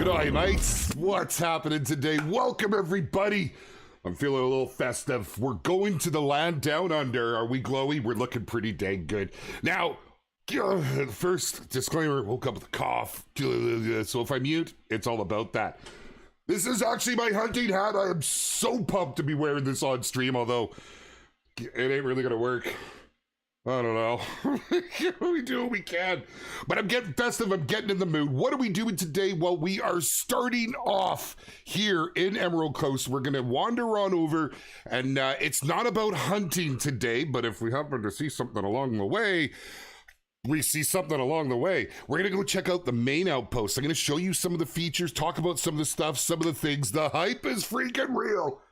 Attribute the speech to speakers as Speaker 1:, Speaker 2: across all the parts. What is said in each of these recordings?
Speaker 1: G'day, mates. What's happening today? Welcome, everybody. I'm feeling a little festive. We're going to the land down under. Are we glowy? We're looking pretty dang good. Now, first disclaimer, woke up with a cough. So if I mute, it's all about that. This is actually my hunting hat. I am so pumped to be wearing this on stream, although it ain't really gonna work. I don't know. We do what we can. But I'm getting festive. I'm getting in the mood. What are we doing today? Well, we are starting off here in Emerald Coast. We're going to wander on over, and it's not about hunting today, but if we happen to see something along the way, we're going to go check out the main outpost. I'm going to show you some of the features, talk about some of the stuff, some of the things. The hype is freaking real.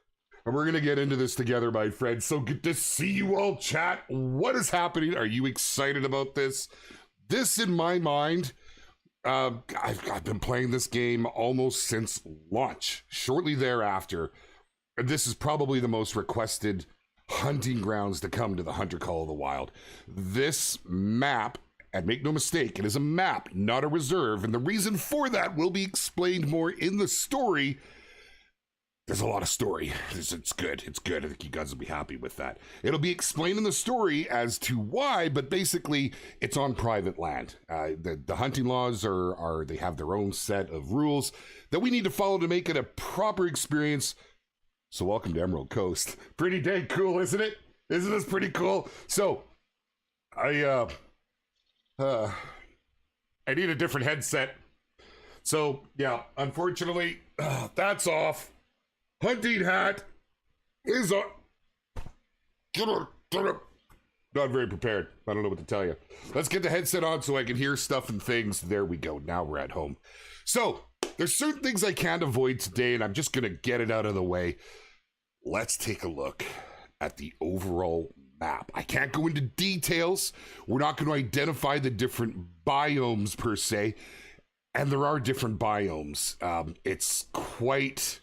Speaker 1: And we're going to get into this together, my friends. So good to see you all, chat. What is happening? Are you excited about this? This, in my mind, I've been playing this game almost since launch, shortly thereafter. And this is probably the most requested hunting grounds to come to the Hunter Call of the Wild. This map, and make no mistake, it is a map, not a reserve. And the reason for that will be explained more in the story. There's a lot of story. It's good. It's good. I think you guys will be happy with that. It'll be explained in the story as to why, but basically it's on private land. The hunting laws are they have their own set of rules that we need to follow to make it a proper experience. So welcome to Emerald Coast. Pretty dang cool, isn't it? Isn't this pretty cool? So I need a different headset. So yeah, unfortunately, that's off. Hunting hat is on. Not very prepared. I don't know what to tell you. Let's get the headset on so I can hear stuff and things. There we go. Now we're at home. So there's certain things I can't avoid today, and I'm just going to get it out of the way. Let's take a look at the overall map. I can't go into details. We're not going to identify the different biomes per se, and there are different biomes. It's quite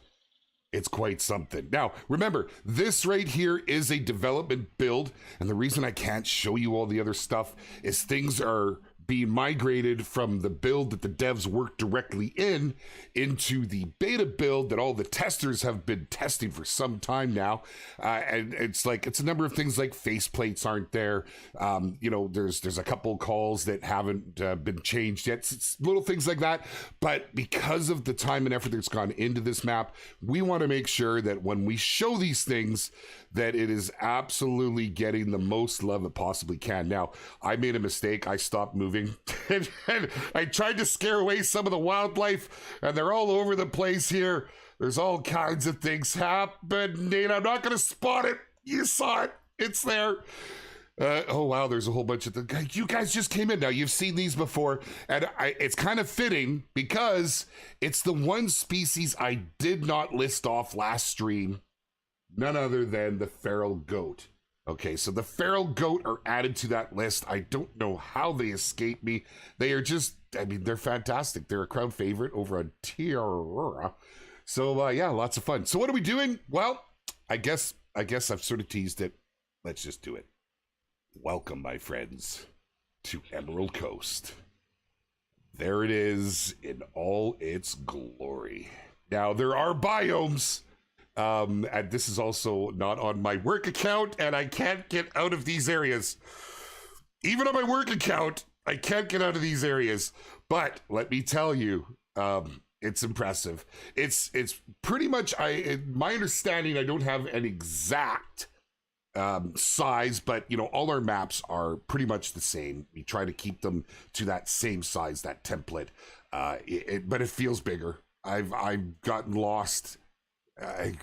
Speaker 1: something. Now, remember, this right here is a development build, and the reason I can't show you all the other stuff is things are being migrated from the build that the devs work directly into the beta build that all the testers have been testing for some time now. And it's a number of things like faceplates aren't there. There's a couple calls that haven't been changed yet. It's little things like that. But because of the time and effort that's gone into this map, we want to make sure that when we show these things, that it is absolutely getting the most love it possibly can. Now, I made a mistake. I stopped moving. and I tried to scare away some of the wildlife, and they're all over the place here. There's all kinds of things happening. I'm not going to spot it. You saw it. It's there. Oh, wow, there's a whole bunch of things. You guys just came in now. You've seen these before, and it's kind of fitting because it's the one species I did not list off last stream. None other than the feral goat. Okay, so the feral goat are added to that list. I don't know how they escaped me. They are just, they're fantastic. They're a crowd favorite over on Tiara. So, yeah, lots of fun. So what are we doing? Well, I guess I've sort of teased it. Let's just do it. Welcome, my friends, to Emerald Coast. There it is in all its glory. Now, there are biomes. And this is also not on my work account, and I can't get out of these areas. Even on my work account, I can't get out of these areas. But let me tell you, it's impressive. It's pretty much, my understanding, I don't have an exact size, but all our maps are pretty much the same. We try to keep them to that same size, that template. But it feels bigger. I've gotten lost. I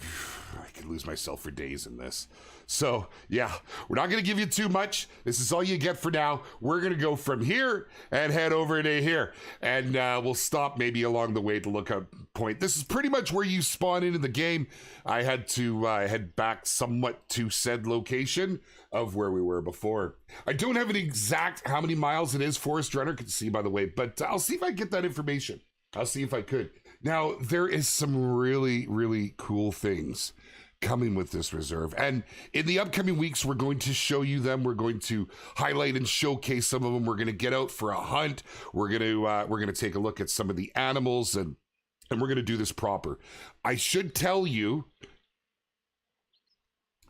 Speaker 1: could lose myself for days in this. So, yeah, we're not going to give you too much. This is all you get for now. We're going to go from here and head over to here. And we'll stop maybe along the way to lookout point. This is pretty much where you spawn into the game. I had to head back somewhat to said location of where we were before. I don't have an exact how many miles it is. Forest Runner can see, by the way, but I'll see if I can get that information. I'll see if I could. Now, there is some really, really cool things coming with this reserve. And in the upcoming weeks, we're going to show you them. We're going to highlight and showcase some of them. We're going to get out for a hunt. We're going to take a look at some of the animals and and we're going to do this proper. I should tell you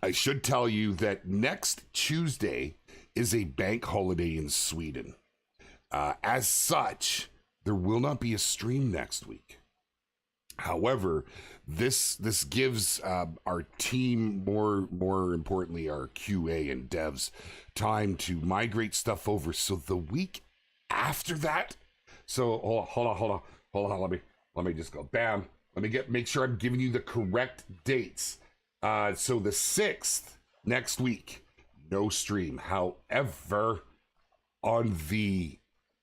Speaker 1: that next Tuesday is a bank holiday in Sweden. As such, there will not be a stream next week. However, this gives our team, more importantly, our QA and devs, time to migrate stuff over. So the week after that, so hold on. Let me just go. Bam. Let me make sure I'm giving you the correct dates. So the 6th next week, no stream. However, am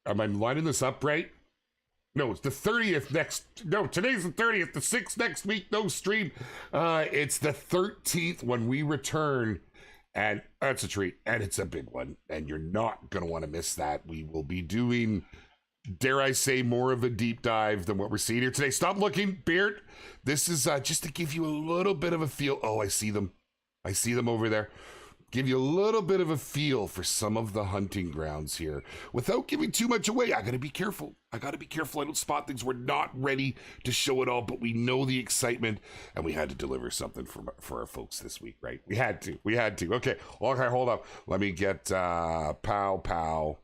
Speaker 1: I lining this up right? No, it's the 30th today's the 30th. The 6th next week, no stream. It's the 13th when we return, and that's a treat, and it's a big one, and you're not going to want to miss that. We will be doing, dare I say, more of a deep dive than what we're seeing here today. Stop looking, Beard. This is just to give you a little bit of a feel. Oh, I see them over there. Give you a little bit of a feel for some of the hunting grounds here without giving too much away. I got to be careful. I don't spot things. We're not ready to show it all, but we know the excitement, and we had to deliver something for our folks this week, right? We had to. Okay, hold up. Let me get pow.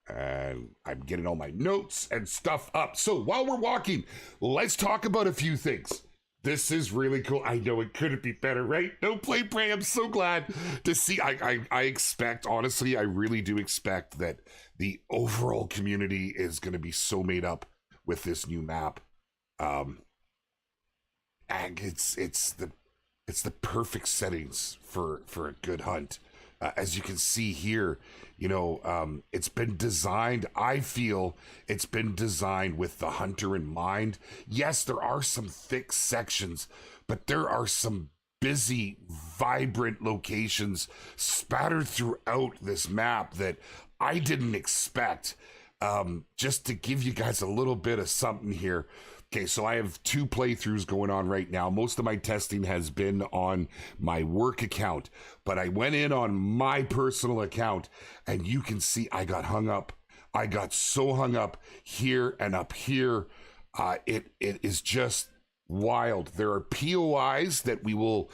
Speaker 1: And I'm getting all my notes and stuff up. So while we're walking, let's talk about a few things. This is really cool. I know it couldn't be better, right? No play pray. I'm so glad to see. I expect, honestly, I really do expect that the overall community is going to be so made up with this new map. And it's the perfect settings for a good hunt. As you can see here, it's been designed. I feel it's been designed with the hunter in mind. Yes, there are some thick sections, but there are some busy, vibrant locations spattered throughout this map that I didn't expect. Just to give you guys a little bit of something here. Okay, so I have 2 playthroughs going on right now. Most of my testing has been on my work account, but I went in on my personal account, and you can see I got hung up. I got so hung up here and up here. It is just wild. There are POIs that we will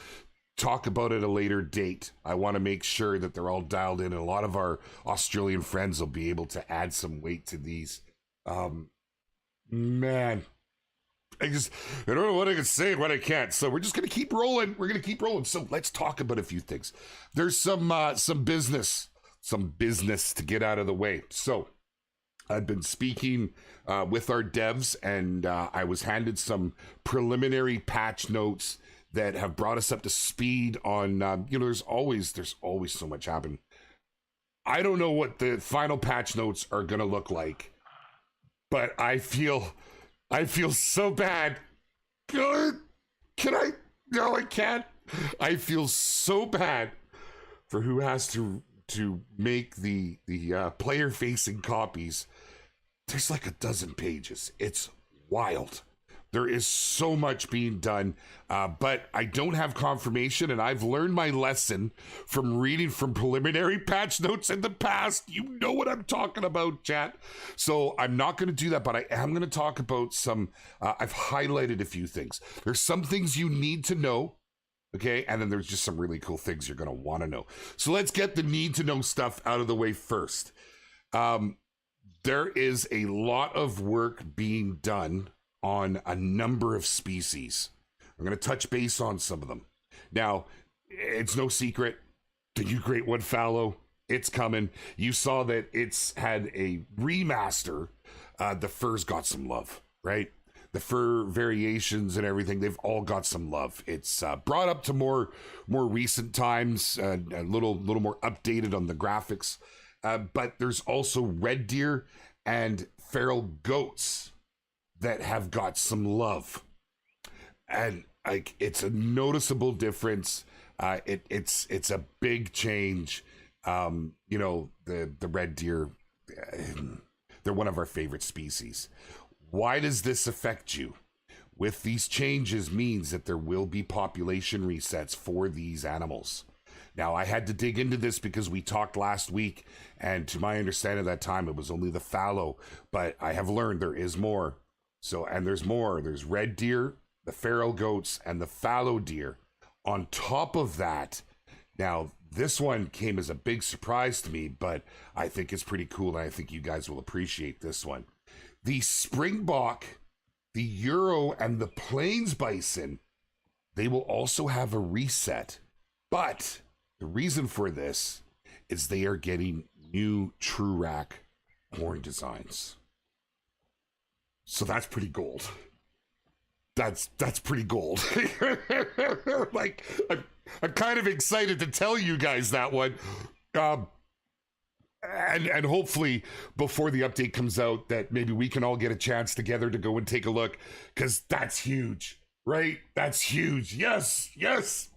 Speaker 1: talk about at a later date. I want to make sure that they're all dialed in, and a lot of our Australian friends will be able to add some weight to these. Man. I don't know what I can say and what I can't. So we're just going to keep rolling. So let's talk about a few things. There's some business to get out of the way. So I've been speaking with our devs, and I was handed some preliminary patch notes that have brought us up to speed on, there's always so much happening. I don't know what the final patch notes are going to look like, but I feel so bad. Can I? No, I can't. I feel so bad for who has to make the player facing copies. There's like a dozen pages. It's wild. There is so much being done, but I don't have confirmation, and I've learned my lesson from reading from preliminary patch notes in the past. You know what I'm talking about, chat. So I'm not going to do that, but I am going to talk about some, I've highlighted a few things. There's some things you need to know, okay? And then there's just some really cool things you're going to want to know. So let's get the need to know stuff out of the way first. There is a lot of work being done on a number of species. I'm going to touch base on some of them. Now, it's no secret, the new Great Wood Fallow, it's coming. You saw that it's had a remaster. The furs got some love, right? The fur variations and everything, they've all got some love. It's brought up to more recent times, a little more updated on the graphics. But there's also red deer and feral goats that have got some love, and like it's a noticeable difference. It's a big change. The red deer, they're one of our favorite species. Why does this affect you? With these changes means that there will be population resets for these animals. Now, I had to dig into this because we talked last week, and to my understanding at that time, it was only the fallow, but I have learned there is more. So, and there's more. There's red deer, the feral goats, and the fallow deer. On top of that, now this one came as a big surprise to me, but I think it's pretty cool, and I think you guys will appreciate this one. The springbok, the Euro, and the plains bison, they will also have a reset. But the reason for this is they are getting new true rack horn designs. So that's pretty gold. That's pretty gold. Like, I'm kind of excited to tell you guys that one. And hopefully before the update comes out that maybe we can all get a chance together to go and take a look, because that's huge, right? That's huge. Yes,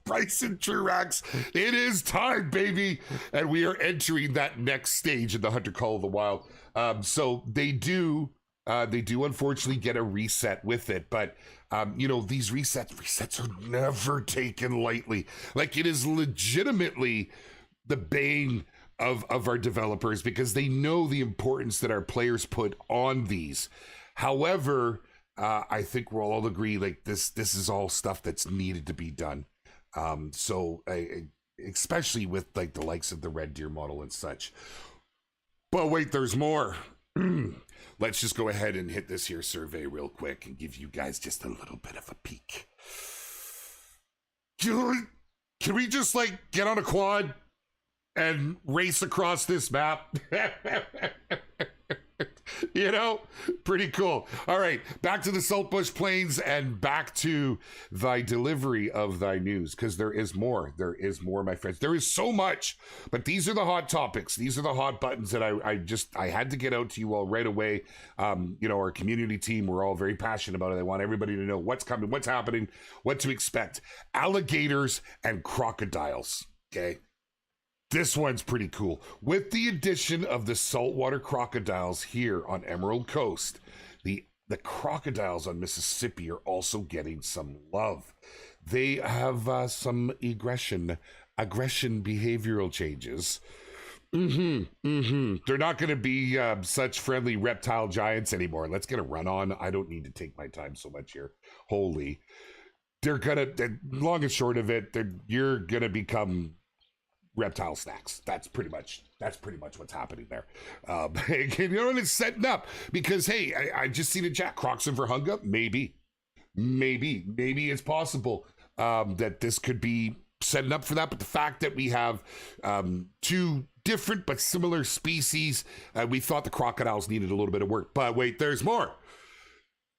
Speaker 1: Bryson Truax. It is time, baby. And we are entering that next stage in the Hunter Call of the Wild. So they do unfortunately get a reset with it, but these resets are never taken lightly. Like, it is legitimately the bane of our developers, because they know the importance that our players put on these. However, I think we'll all agree, like, this is all stuff that's needed to be done. So especially with like the likes of the red deer model and such. But wait, there's more. Let's just go ahead and hit this here survey real quick and give you guys just a little bit of a peek. Can we just like get on a quad and race across this map? Pretty cool. All right, back to the Saltbush Plains and back to thy delivery of thy news, because there is more. There is more, my friends. There is so much, but these are the hot topics. These are the hot buttons that I had to get out to you all right away. Our community team, we're all very passionate about it. I want everybody to know what's coming, what's happening, what to expect. Alligators and crocodiles, okay? This one's pretty cool. With the addition of the saltwater crocodiles here on Emerald Coast, the crocodiles on Mississippi are also getting some love. They have some aggression behavioral changes. They're not going to be such friendly reptile giants anymore. Let's get a run on. I don't need to take my time so much here. Holy. Long and short of it, you're going to become reptile snacks. That's pretty much what's happening there. And it's setting up because, hey, I just seen a chat. Croxon for Hunga. Maybe it's possible that this could be setting up for that. But the fact that we have two different but similar species, we thought the crocodiles needed a little bit of work. But wait, there's more.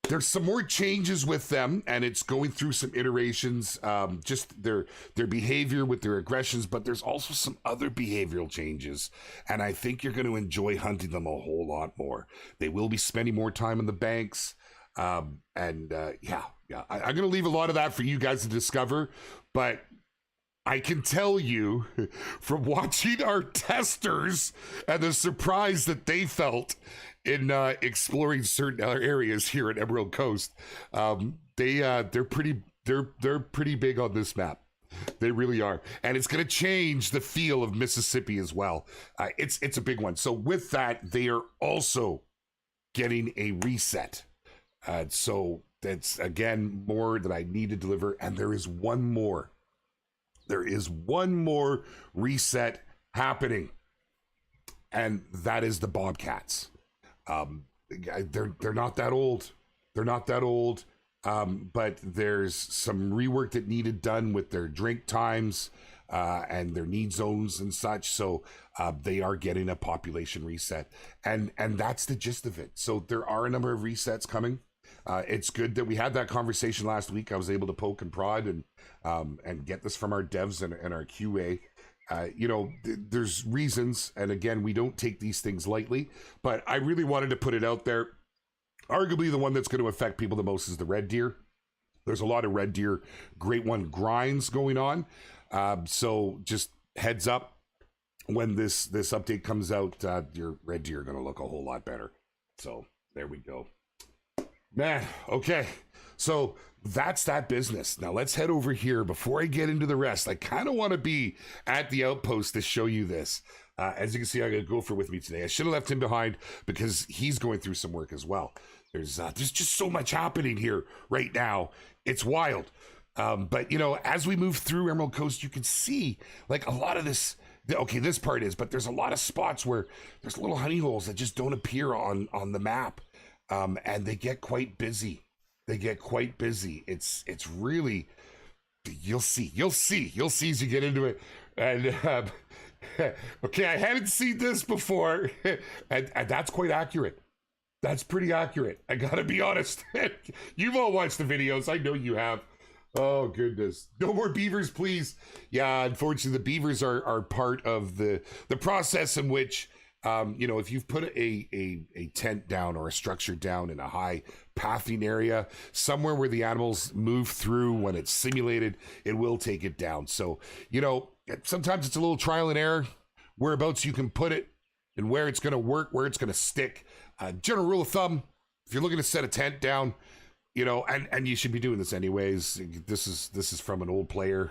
Speaker 1: There's some more changes with them, and it's going through some iterations, just their behavior with their aggressions, but there's also some other behavioral changes, and I think you're going to enjoy hunting them a whole lot more. They will be spending more time in the banks, I'm going to leave a lot of that for you guys to discover, but I can tell you from watching our testers and the surprise that they felt in exploring certain other areas here at Emerald Coast, they're pretty big on this map. They really are, and it's going to change the feel of Mississippi as well. It's a big one. So with that, they are also getting a reset. So that's again more that I need to deliver, and there is one more. There is one more reset happening, and that is the Bobcats. They're not that old. They're not that old. But there's some rework that needed done with their drink times and their need zones and such. So they are getting a population reset, and that's the gist of it. So there are a number of resets coming. It's good that we had that conversation last week. I was able to poke and prod and get this from our devs and our QA. There's reasons, and again, we don't take these things lightly, but I really wanted to put it out there. Arguably the one that's going to affect people the most is the red deer. There's a lot of red deer great one grinds going on, so just heads up, when this update comes out, your red deer are going to look a whole lot better. So there we go, man. Okay, so that's that business. Now let's head over here. Before I get into the rest, I kind of want to be at the outpost to show you this. As you can see, I got a gopher with me today. I should have left him behind because he's going through some work as well. There's just so much happening here right now. It's wild. But you know, as we move through Emerald Coast, you can see like a lot of this. Okay, this part is, but there's a lot of spots where there's little honey holes that just don't appear on the map, and they get quite busy. They get quite busy. It's really, you'll see as you get into it. And okay, I hadn't seen this before, and that's quite accurate. That's pretty accurate. I gotta be honest. You've all watched the videos. I know you have. Oh goodness. No more beavers, please. Yeah, unfortunately the beavers are part of the process in which you know, if you've put a tent down or a structure down in a high pathing area, somewhere where the animals move through when it's simulated, it will take it down. So, you know, sometimes it's a little trial and error, whereabouts you can put it and where it's going to work, where it's going to stick. General rule of thumb, if you're looking to set a tent down, you know, and you should be doing this anyways. This is from an old player.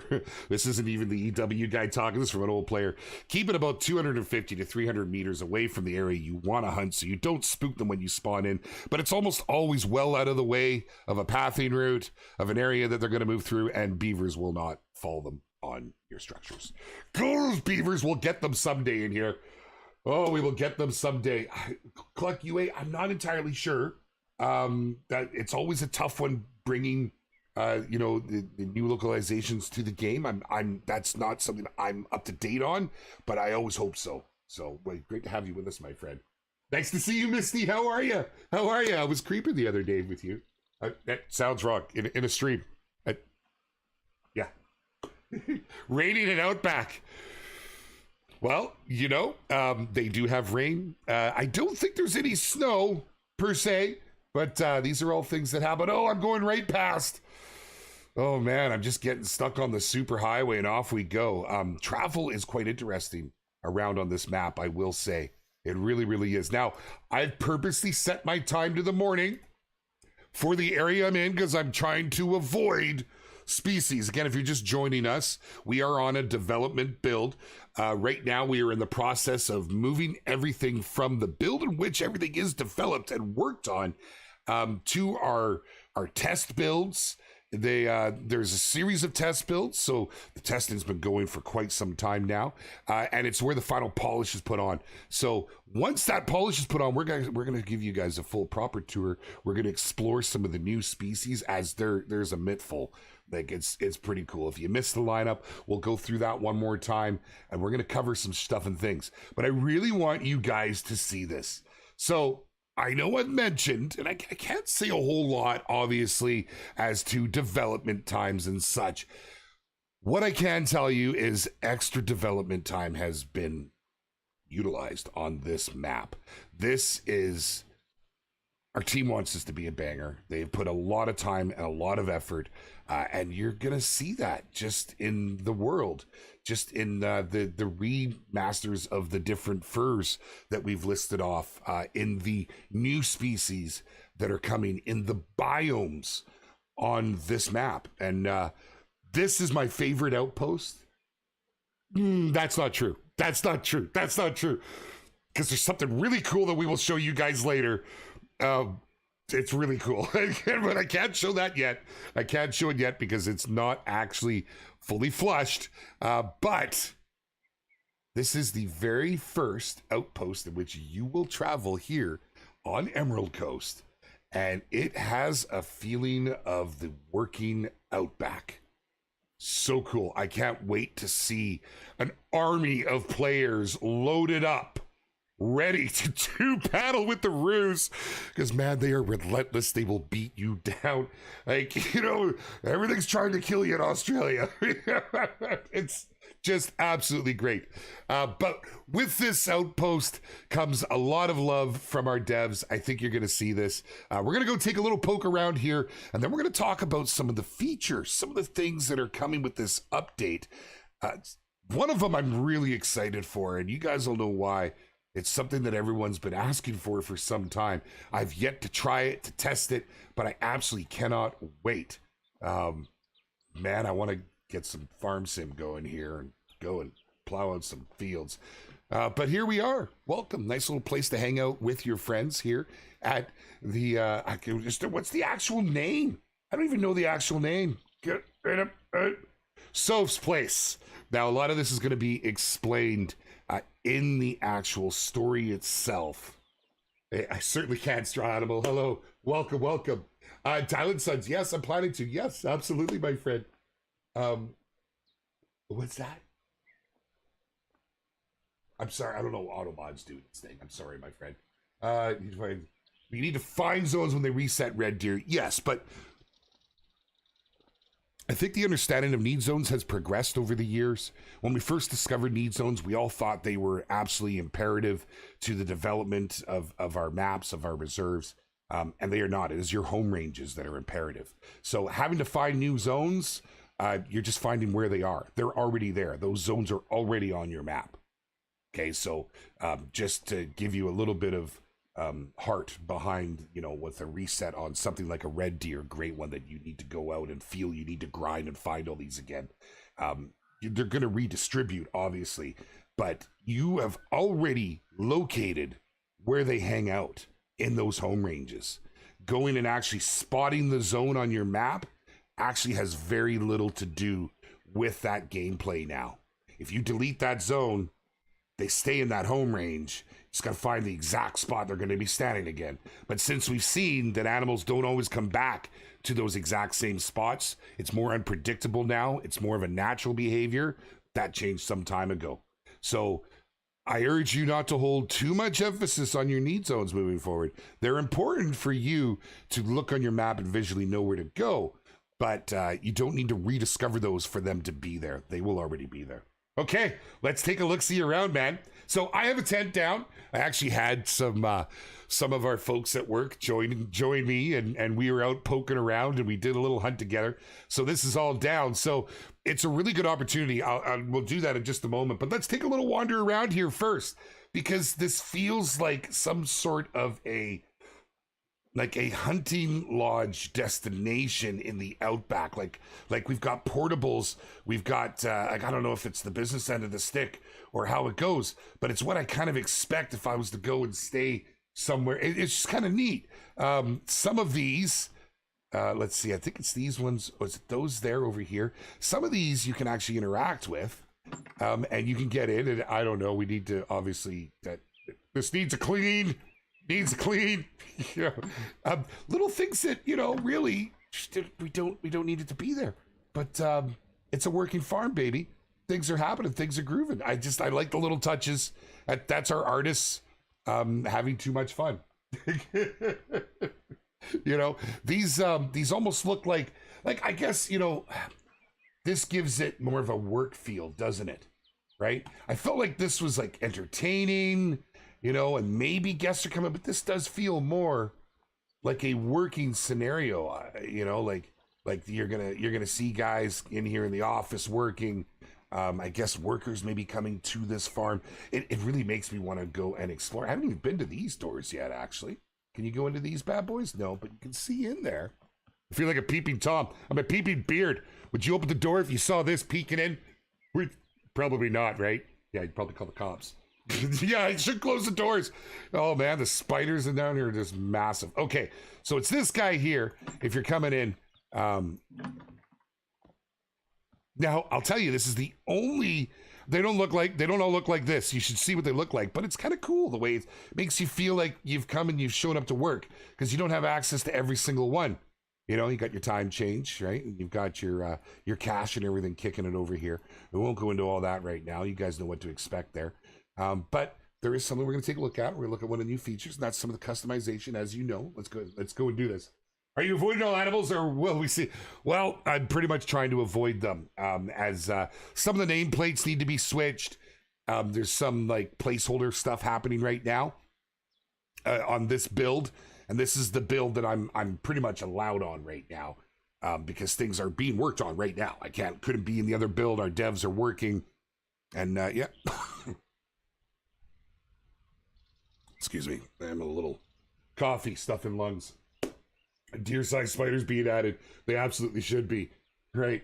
Speaker 1: This isn't even the EW guy talking. This is from an old player. Keep it about 250 to 300 meters away from the area you want to hunt, so you don't spook them when you spawn in. But it's almost always well out of the way of a pathing route, of an area that they're going to move through, and beavers will not follow them on your structures. Those beavers, will get them someday in here. Oh, we will get them someday. Cluck UA, I'm not entirely sure. That it's always a tough one bringing you know, the new localizations to the game. I'm that's not something I'm up to date on, but I always hope so. So wait, great to have you with us, my friend. Nice to see you, Misty. How are you? I was creeping the other day with you. That sounds wrong in a stream. Yeah. Raining and Outback. Well, you know, they do have rain. I don't think there's any snow per se. But these are all things that happen. Oh, I'm going right past. Oh, man, I'm just getting stuck on the super highway and off we go. Travel is quite interesting around on this map, I will say. It really, really is. Now, I've purposely set my time to the morning for the area I'm in because I'm trying to avoid species. Again, if you're just joining us, we are on a development build. Right now, we are in the process of moving everything from the build in which everything is developed and worked on to our test builds. There's a series of test builds, so the testing's been going for quite some time now, and it's where the final polish is put on. So once that polish is put on, we're gonna give you guys a full proper tour. We're gonna explore some of the new species, as there's a mittful. Like it's pretty cool. If you missed the lineup, we'll go through that one more time, and we're gonna cover some stuff and things. But I really want you guys to see this. So I know I've mentioned, and I can't say a whole lot, obviously, as to development times and such. What I can tell you is extra development time has been utilized on this map. Our team wants this to be a banger. They've put a lot of time and a lot of effort, and you're going to see that just in the world, just in the remasters of the different furs that we've listed off, in the new species that are coming, in the biomes on this map. And this is my favorite outpost. That's not true. That's not true. Because there's something really cool that we will show you guys later. It's really cool, but I can't show that yet. I can't show it yet because it's not actually fully flushed. But this is the very first outpost in which you will travel here on Emerald Coast, and it has a feeling of the working outback. So cool. I can't wait to see an army of players loaded up, ready to battle with the ruse, because man, they are relentless. They will beat you down. Like, you know, everything's trying to kill you in Australia. It's just absolutely great. But with this outpost comes a lot of love from our devs. I think you're going to see this. We're going to go take a little poke around here, and then we're going to talk about some of the features, some of the things that are coming with this update. One of them I'm really excited for, and you guys will know why. It's something that everyone's been asking for some time. I've yet to try it, to test it, but I absolutely cannot wait. Man, I want to get some farm sim going here and go and plow out some fields. But here we are. Welcome. Nice little place to hang out with your friends here at the, what's the actual name? I don't even know the actual name. Soph's Place. Now, a lot of this is going to be explained in the actual story itself. I certainly can't, Straw Animal. Hello. Welcome, welcome. Tylen Sons. Yes, I'm planning to. Yes, absolutely, my friend. What's that? I'm sorry. I don't know what Automods do this thing. I'm sorry, my friend. We need to find zones when they reset Red Deer. Yes, but I think the understanding of need zones has progressed over the years. When we first discovered need zones, we all thought they were absolutely imperative to the development of our maps, of our reserves, and they are not. It is your home ranges that are imperative. So having to find new zones, you're just finding where they are. They're already there. Those zones are already on your map. Okay, so just to give you a little bit of heart behind, with a reset on something like a Red Deer, great one that you need to go out and feel you need to grind and find all these again. They're going to redistribute, obviously, but you have already located where they hang out in those home ranges. Going and actually spotting the zone on your map actually has very little to do with that gameplay now. If you delete that zone, they stay in that home range. Just got to find the exact spot they're going to be standing again. But since we've seen that animals don't always come back to those exact same spots, it's more unpredictable now. It's more of a natural behavior. That changed some time ago. So I urge you not to hold too much emphasis on your need zones moving forward. They're important for you to look on your map and visually know where to go. But you don't need to rediscover those for them to be there. They will already be there. Okay, let's take a look-see around, man. So I have a tent down. I actually had some of our folks at work join me, and we were out poking around, and we did a little hunt together. So this is all down. So it's a really good opportunity. We'll do that in just a moment. But let's take a little wander around here first, because this feels like some sort of a hunting lodge destination in the outback. Like we've got portables, we've got I don't know if it's the business end of the stick or how it goes, but it's what I kind of expect if I was to go and stay somewhere. It's just kind of neat. Some of these, let's see, I think it's these ones. Was it those there over here? Some of these you can actually interact with, and you can get in, and I don't know, we need to obviously, this needs a clean. Little things that really we don't need it to be there, but it's a working farm, baby. Things are happening, things are grooving. I like the little touches. That's our artists having too much fun. These almost look like I guess this gives it more of a work feel, doesn't it? Right? I felt like this was like entertaining, and maybe guests are coming, but this does feel more like a working scenario, like you're gonna see guys in here in the office working. I guess workers may be coming to this farm. It really makes me want to go and explore. I haven't even been to these doors yet, actually. Can you go into these bad boys? No, but you can see in there. I feel like a peeping Tom. I'm a peeping beard. Would you open the door if you saw this peeking in? Probably not, right? Yeah, you'd probably call the cops. Yeah, I should close the doors. Oh man, the spiders in down here are just massive. Okay, so it's this guy here. If you're coming in, now I'll tell you, this is the only. They don't all look like this. You should see what they look like, but it's kind of cool the way it makes you feel like you've come and you've shown up to work, because you don't have access to every single one. You got your time change, right? And you've got your cash and everything kicking it over here. We won't go into all that right now. You guys know what to expect there. But there is something we're going to take a look at. We're going to look at one of the new features, and that's some of the customization, as you know. Let's go and do this. Are you avoiding all animals, or will we see? Well, I'm pretty much trying to avoid them, as some of the nameplates need to be switched. There's some placeholder stuff happening right now on this build, and this is the build that I'm pretty much allowed on right now, because things are being worked on right now. Couldn't be in the other build. Our devs are working, and yeah. Excuse me, I'm a little coffee stuff in lungs. Deer-sized spiders being added. They absolutely should be. Right.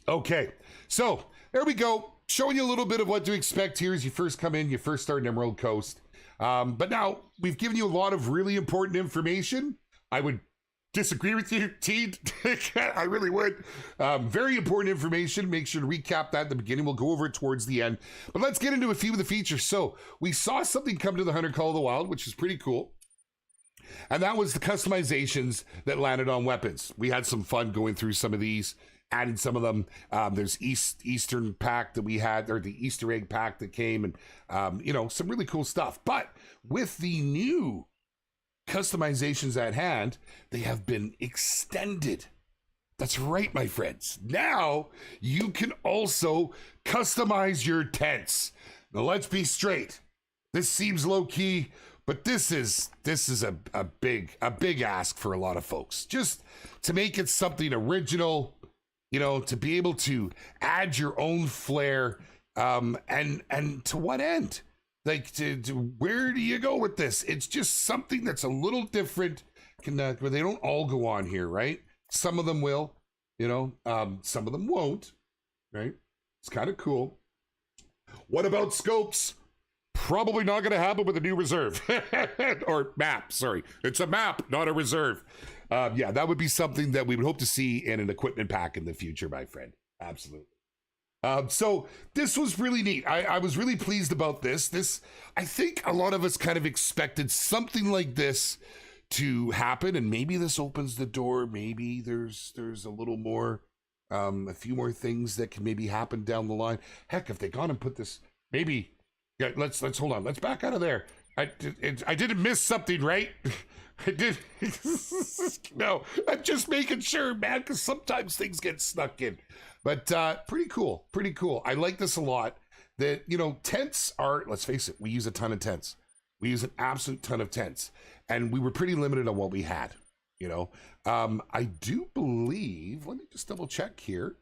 Speaker 1: Okay, so there we go. showing you a little bit of what to expect here as you first come in, you first start in Emerald Coast. But now we've given you a lot of really important information. I would disagree with you, T. I really would. Very important information. Make sure to recap that at the beginning. We'll go over it towards the end. But let's get into a few of the features. So we saw something come to the Hunter Call of the Wild, which is pretty cool. And that was the customizations that landed on weapons. We had some fun going through some of these, added some of them. There's Eastern pack that we had, or the Easter egg pack that came, and you know, some really cool stuff. But with the new customizations at hand, they have been extended. That's right, my friends. Now you can also customize your tents. Now let's be straight. This seems low key, but this is a big ask for a lot of folks. Just to make it something original, you know, to be able to add your own flair, and to what end? Like, to where do you go with this? It's just something that's a little different. Where they don't all go on here, right? Some of them will, you know, some of them won't, right? It's kind of cool. What about scopes? Probably not going to happen with a new reserve or map. Sorry, it's a map, not a reserve. Yeah, that would be something that we would hope to see in an equipment pack in the future, my friend. Absolutely. So this was really neat. I was really pleased about this. I think a lot of us kind of expected something like this to happen, and maybe this opens the door. Maybe there's a little more, a few more things that can maybe happen down the line. Heck, if they gone and put this, maybe. Yeah, let's hold on. Let's back out of there. I didn't miss something, right? I did. No, I'm just making sure, man, because sometimes things get snuck in. But pretty cool. I like this a lot. That, you know, tents are, let's face it, we use a ton of tents. We use an absolute ton of tents. And we were pretty limited on what we had, you know. I do believe, let me just double check here.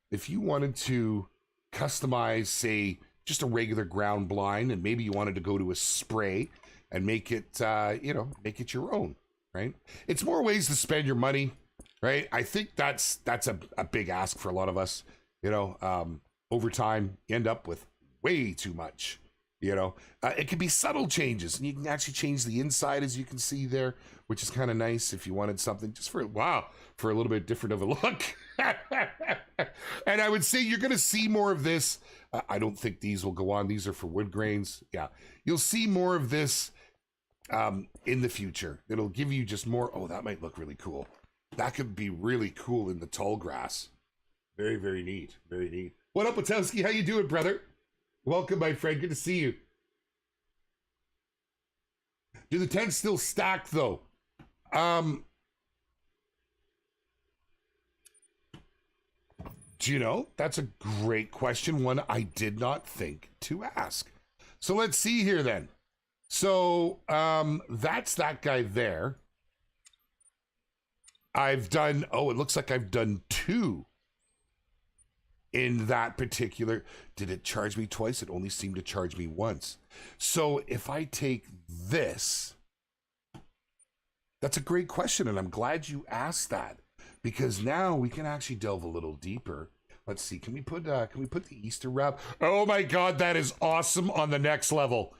Speaker 1: If you wanted to customize, say, just a regular ground blind, and maybe you wanted to go to a spray and make it, you know, make it your own, right? It's more ways to spend your money, right? I think that's a big ask for a lot of us, you know. Over time, you end up with way too much, you know. It can be subtle changes, and you can actually change the inside, as you can see there, which is kind of nice if you wanted something just for a little bit different of a look. And I would say you're going to see more of this. I don't think these will go on. These are for wood grains. Yeah, you'll see more of this in the future. It'll give you just more. Oh, that might look really cool. That could be really cool in the tall grass. Very, very neat. Very neat. What up, Wachowski? How you doing, brother? Welcome, my friend. Good to see you. Do the tents still stack, though? Do you know? That's a great question. One I did not think to ask. So let's see here then. So that's that guy there. I've done, oh, it looks like I've done 2 in that particular. Did it charge me twice? It only seemed to charge me once. So if I take this, that's a great question, and I'm glad you asked that, because now we can actually delve a little deeper. Let's see. Can we put the Easter wrap? Oh my God, that is awesome on the next level.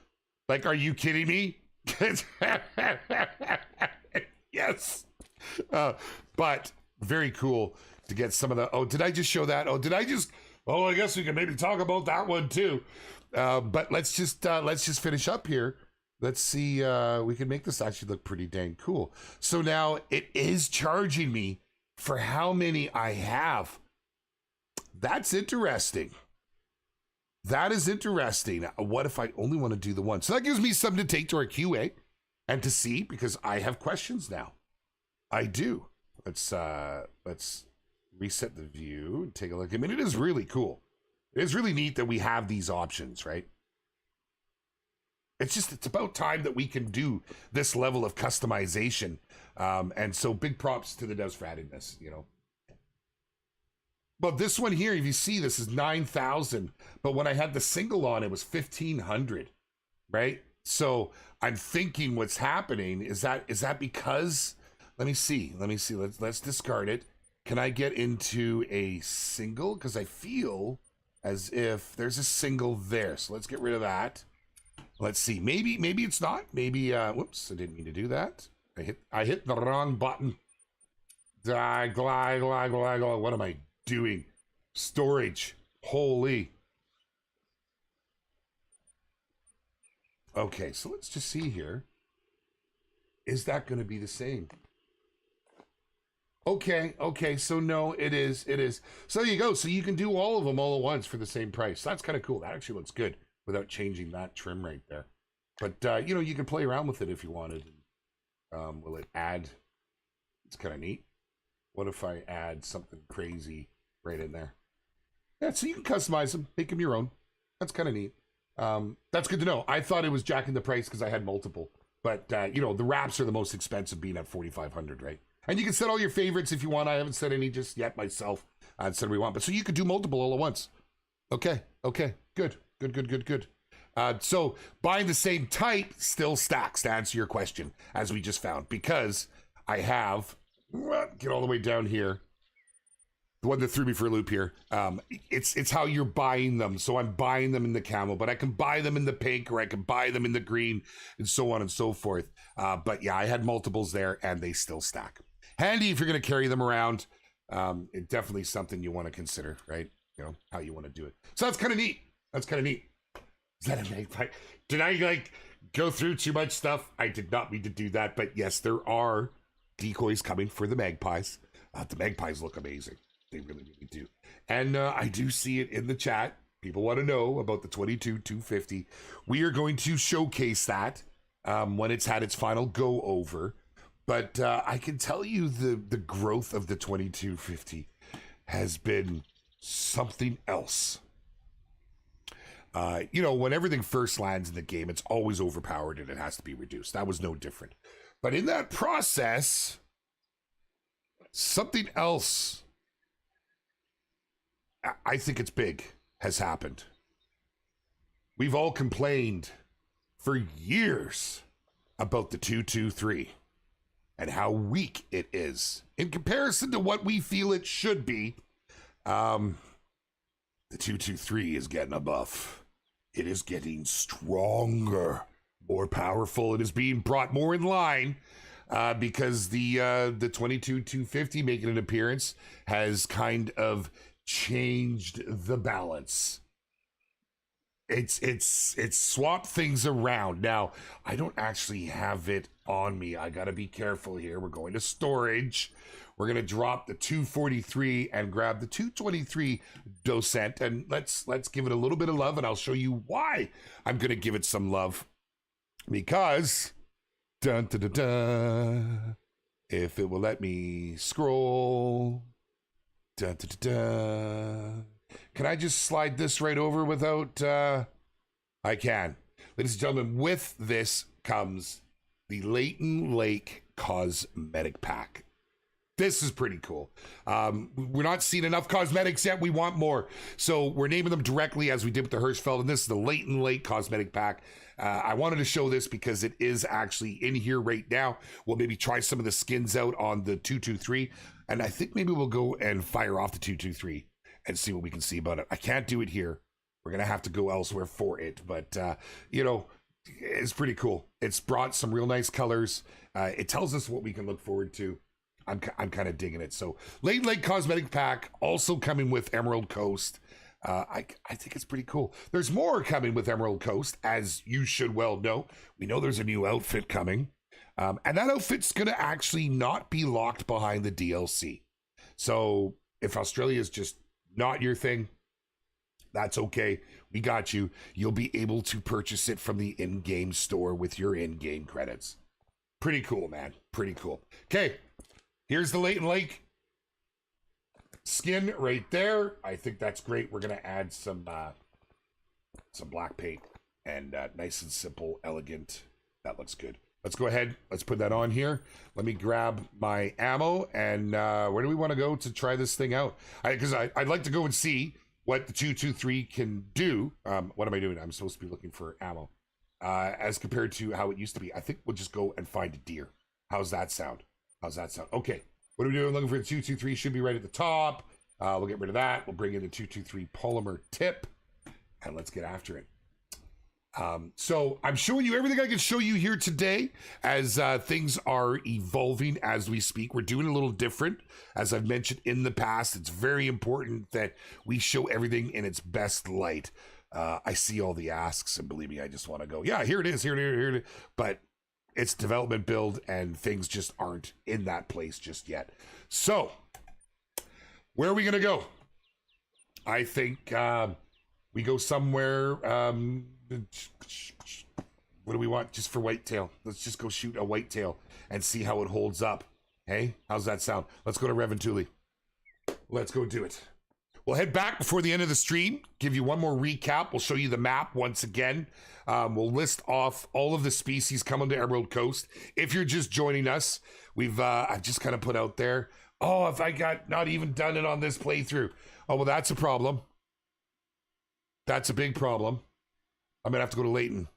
Speaker 1: Like, are you kidding me? Yes. But very cool to get some of the. Oh, did I just show that? Oh, I guess we can maybe talk about that one too. But let's just finish up here. Let's see. We can make this actually look pretty dang cool. So now it is charging me for how many I have. That's interesting. That is interesting. What if I only want to do the one? So that gives me something to take to our QA and to see, because I have questions now. I do. Let's reset the view and take a look. I mean, it is really cool. It is really neat that we have these options, right? It's about time that we can do this level of customization. And so big props to the devs for adding this, you know. But this one here, if you see, this is 9,000. But when I had the single on, it was 1,500, right? So I'm thinking what's happening is that because, let me see. Let's discard it. Can I get into a single? Because I feel as if there's a single there. So let's get rid of that. Let's see. Maybe it's not. Maybe whoops, I didn't mean to do that. I hit the wrong button. What am I doing? Storage. Holy. Okay, so let's just see here. Is that going to be the same? Okay, so no, it is. So there you go. So you can do all of them all at once for the same price. That's kind of cool. That actually looks good without changing that trim right there. But, you know, you can play around with it if you wanted. Will it add? It's kind of neat. What if I add something crazy right in there? Yeah, so you can customize them, make them your own. That's kind of neat. That's good to know. I thought it was jacking the price because I had multiple. But, you know, the wraps are the most expensive, being at $4,500, right? And you can set all your favorites if you want. I haven't set any just yet myself. I said we want, but so you could do multiple all at once. Okay, good. So buying the same type still stacks, to answer your question, as we just found, because I have, get all the way down here, the one that threw me for a loop here. It's how you're buying them. So I'm buying them in the camo, but I can buy them in the pink, or I can buy them in the green, and so on and so forth. But yeah, I had multiples there, and they still stack. Handy if you're going to carry them around. It's definitely something you want to consider, right? You know, how you want to do it. So that's kind of neat. Is that a magpie? Did I, like, go through too much stuff? I did not mean to do that. But yes, there are decoys coming for the magpies. The magpies look amazing. They really do. And I do see it in the chat. People want to know about the 22-250. We are going to showcase that when it's had its final go over. But I can tell you the growth of the 2250 has been something else. You know, when everything first lands in the game, it's always overpowered and it has to be reduced. That was no different. But in that process, something else, I think it's big, has happened. We've all complained for years about the 223 and how weak it is in comparison to what we feel it should be. The 223 is getting a buff. It is getting stronger, more powerful. It is being brought more in line because the 22-250 making an appearance has kind of changed the balance. It's swapped things around. Now, I don't actually have it on me. I gotta be careful here. We're going to storage. We're gonna drop the 243 and grab the 223 docent, and let's give it a little bit of love, and I'll show you why I'm gonna give it some love. Because dun, dun, dun, dun, if it will let me scroll. Dun, dun, dun, dun. Can I just slide this right over without... I can. Ladies and gentlemen, with this comes the Leighton Lake Cosmetic Pack. This is pretty cool. We're not seeing enough cosmetics yet. We want more. So we're naming them directly as we did with the Hirschfeld. And this is the Leighton Lake Cosmetic Pack. I wanted to show this because it is actually in here right now. We'll maybe try some of the skins out on the 223. And I think maybe we'll go and fire off the 223 and see what we can see about it. I can't do it here. We're going to have to go elsewhere for it. But, you know, it's pretty cool. It's brought some real nice colors. It tells us what we can look forward to. I'm kind of digging it. So Leighton Lake Cosmetic Pack also coming with Emerald Coast. I think it's pretty cool. There's more coming with Emerald Coast, as you should well know. We know there's a new outfit coming. And that outfit's going to actually not be locked behind the DLC. So if Australia is just not your thing, that's okay. We got you. You'll be able to purchase it from the in-game store with your in-game credits. Pretty cool, man. Pretty cool. Okay. Here's the Leighton Lake skin right there. I think that's great. We're going to add some black paint and nice and simple, elegant. That looks good. Let's go ahead. Let's put that on here. Let me grab my ammo. And where do we want to go to try this thing out? Because I'd like to go and see what the 223 can do. What am I doing? I'm supposed to be looking for ammo. As compared to how it used to be. I think we'll just go and find a deer. How's that sound? Okay. What are we doing? Looking for the 223. Should be right at the top. We'll get rid of that. We'll bring in the 223 polymer tip, and let's get after it. So I'm showing you everything I can show you here today as things are evolving as we speak. We're doing a little different. As I've mentioned in the past, it's very important that we show everything in its best light. I see all the asks, and believe me, I just want to go, yeah, here it is, here it is. But it's development build, and things just aren't in that place just yet. So where are we going to go? I think we go somewhere. What do we want just for whitetail? Let's just go shoot a whitetail and see how it holds up. Hey, how's that sound? Let's go to Reventuli. Let's go do it. We'll head back before the end of the stream, give you one more recap. We'll show you the map once again. We'll list off all of the species coming to Emerald Coast. If you're just joining us, I've just kind of put out there, oh, if I got not even done it on this playthrough. Oh, well, that's a problem. That's a big problem. I'm going to have to go to Layton.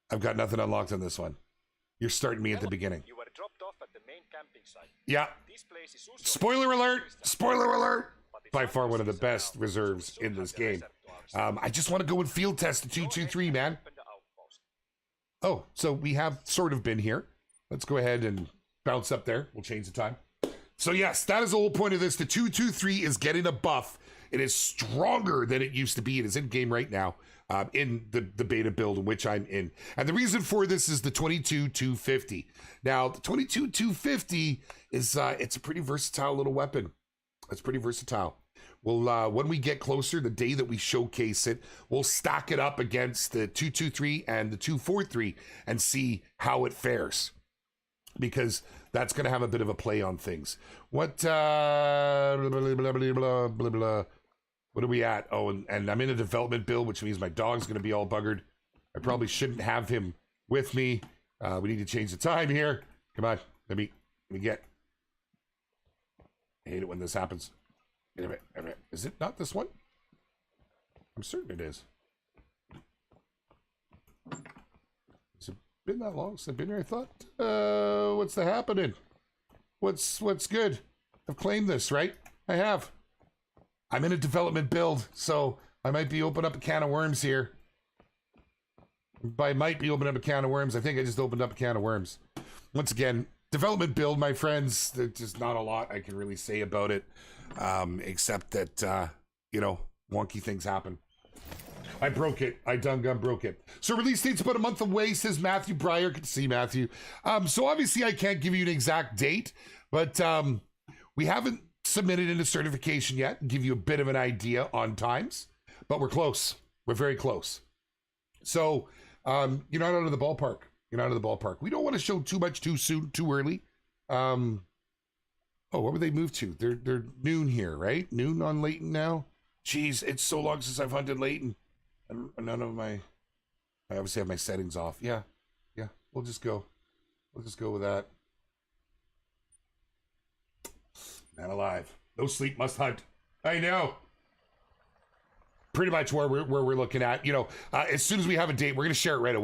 Speaker 1: I've got nothing unlocked on this one. You're starting me at the beginning.
Speaker 2: You were dropped off at the main camping site.
Speaker 1: Yeah.
Speaker 2: This place is also
Speaker 1: Spoiler alert! Spoiler alert! By far one of the best reserves in this game. I just want to go and field test the 223, man. Oh, so we have sort of been here. Let's go ahead and bounce up there. We'll change the time. So yes, that is the whole point of this. The 223 is getting a buff. It is stronger than it used to be. It is in game right now, in the beta build in which I'm in. And the reason for this is the 22-250. Now, the 22-250 is it's a pretty versatile little weapon. It's pretty versatile. Well, when we get closer, the day that we showcase it, we'll stack it up against the 223 and the 243 and see how it fares, because that's going to have a bit of a play on things. What what are we at? Oh, and I'm in a development build, which means my dog's going to be all buggered. I probably shouldn't have him with me. We need to change the time here. Come on, let me get. I hate it when this happens. Wait a minute. Is it not this one? I'm certain it is. Has it been that long since I've been here? I thought. What's the happening? What's good? I've claimed this, right? I have. I'm in a development build, so I might be opening up a can of worms here. By might be opening up a can of worms, I think I just opened up a can of worms. Once again, development build, my friends. There's just not a lot I can really say about it, except that, wonky things happen. I broke it. I done broke it. So release date's about a month away, says Matthew Breyer. Good to see Matthew. So obviously I can't give you an exact date, but we haven't submitted into certification yet and give you a bit of an idea on times, but we're close. We're very close. So you're not out of the ballpark. You're not out of the ballpark. We don't want to show too much too soon, too early. Oh, what would they move to? They're noon here, right? Noon on Layton now. Jeez, it's so long since I've hunted Layton. And none of I obviously have my settings off. Yeah. We'll just go with that. Man alive. No sleep, must hunt. I know. Pretty much where we're looking at. As soon as we have a date, we're going to share it right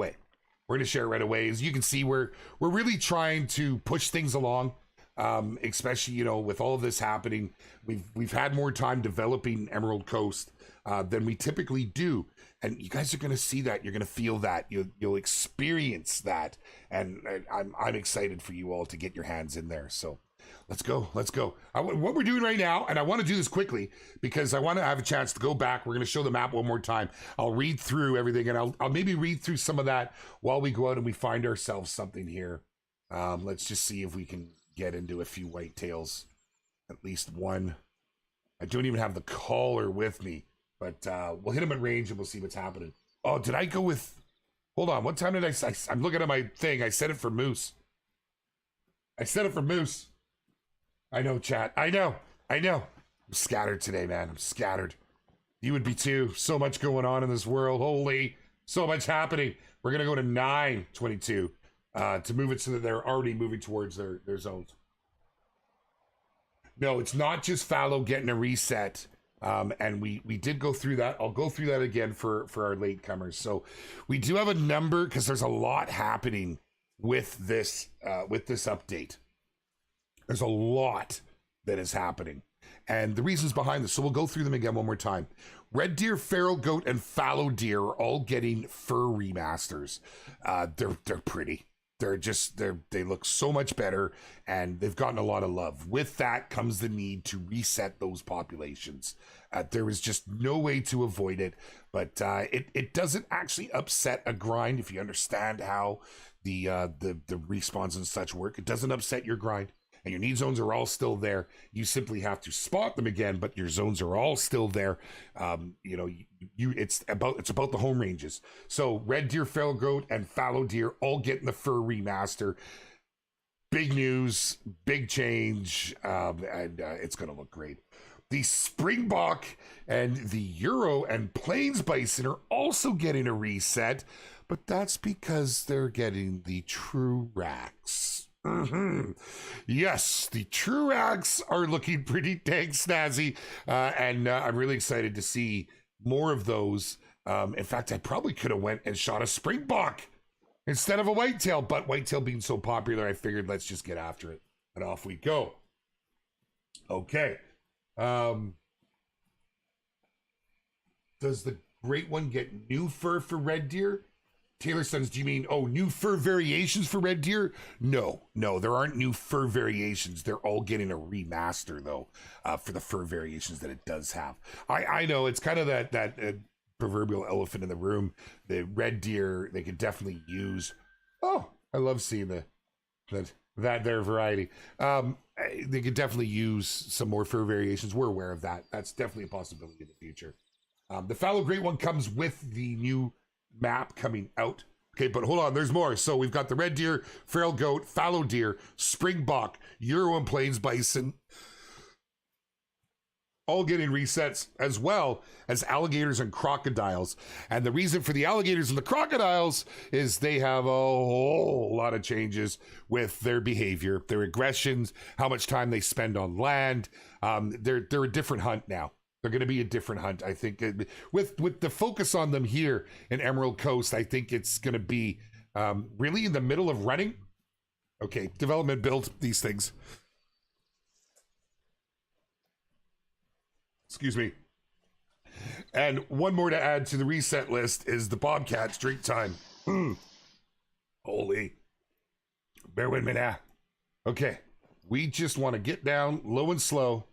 Speaker 1: away. As you can see, we're really trying to push things along, especially, with all of this happening. We've had more time developing Emerald Coast than we typically do. And you guys are going to see that. You're going to feel that. You'll experience that. And I'm excited for you all to get your hands in there. So let's go. What we're doing right now, and I want to do this quickly because I want to have a chance to go back. We're going to show the map one more time. I'll read through everything, and I'll maybe read through some of that while we go out and we find ourselves something here. Let's just see if we can get into a few whitetails. At least one. I don't even have the caller with me, but we'll hit him at range and we'll see what's happening. Oh, did I go with... Hold on, what time did I... I'm looking at my thing. I set it for moose. I know, chat. I know. I'm scattered today, man. I'm scattered. You would be too. So much going on in this world. Holy, so much happening. We're going to go to 9:22 to move it so that they're already moving towards their zones. No, it's not just fallow getting a reset. And we did go through that. I'll go through that again for our latecomers. So we do have a number because there's a lot happening with this update. There's a lot that is happening. And the reasons behind this, so we'll go through them again one more time. Red deer, feral goat, and fallow deer are all getting fur remasters. They're pretty. They look so much better, and they've gotten a lot of love. With that comes the need to reset those populations. There is just no way to avoid it, but it doesn't actually upset a grind if you understand how the respawns and such work. It doesn't upset your grind. And your need zones are all still there. You simply have to spot them again, but your zones are all still there. It's about the home ranges. So red deer, feral goat, and fallow deer all getting the fur remaster. Big news, big change, and it's gonna look great. The springbok and the Euro and plains bison are also getting a reset, but that's because they're getting the true racks. Yes, the true racks are looking pretty dang snazzy, and I'm really excited to see more of those. In fact, I probably could have went and shot a springbok instead of a whitetail, but whitetail being so popular, I figured let's just get after it, and off we go. Okay. Does the great one get new fur for red deer? Taylor Sons, do you mean, new fur variations for red deer? No, there aren't new fur variations. They're all getting a remaster, though, for the fur variations that it does have. I know, it's kind of that proverbial elephant in the room. The red deer, they could definitely use. Oh, I love seeing that their variety. They could definitely use some more fur variations. We're aware of that. That's definitely a possibility in the future. The fallow great one comes with the new map coming out. Okay, but hold on, there's more. So we've got the red deer, feral goat, fallow deer, springbok, Euro and plains bison, all getting resets, as well as alligators and crocodiles. And the reason for the alligators and the crocodiles is they have a whole lot of changes with their behavior, their aggressions, how much time they spend on land. They're a different hunt now. They're going to be a different hunt, I think. With the focus on them here in Emerald Coast, I think it's going to be really in the middle of running. Okay, development build these things. Excuse me. And one more to add to the reset list is the bobcats drink time. Holy. Bear with me now. Okay, we just want to get down low and slow.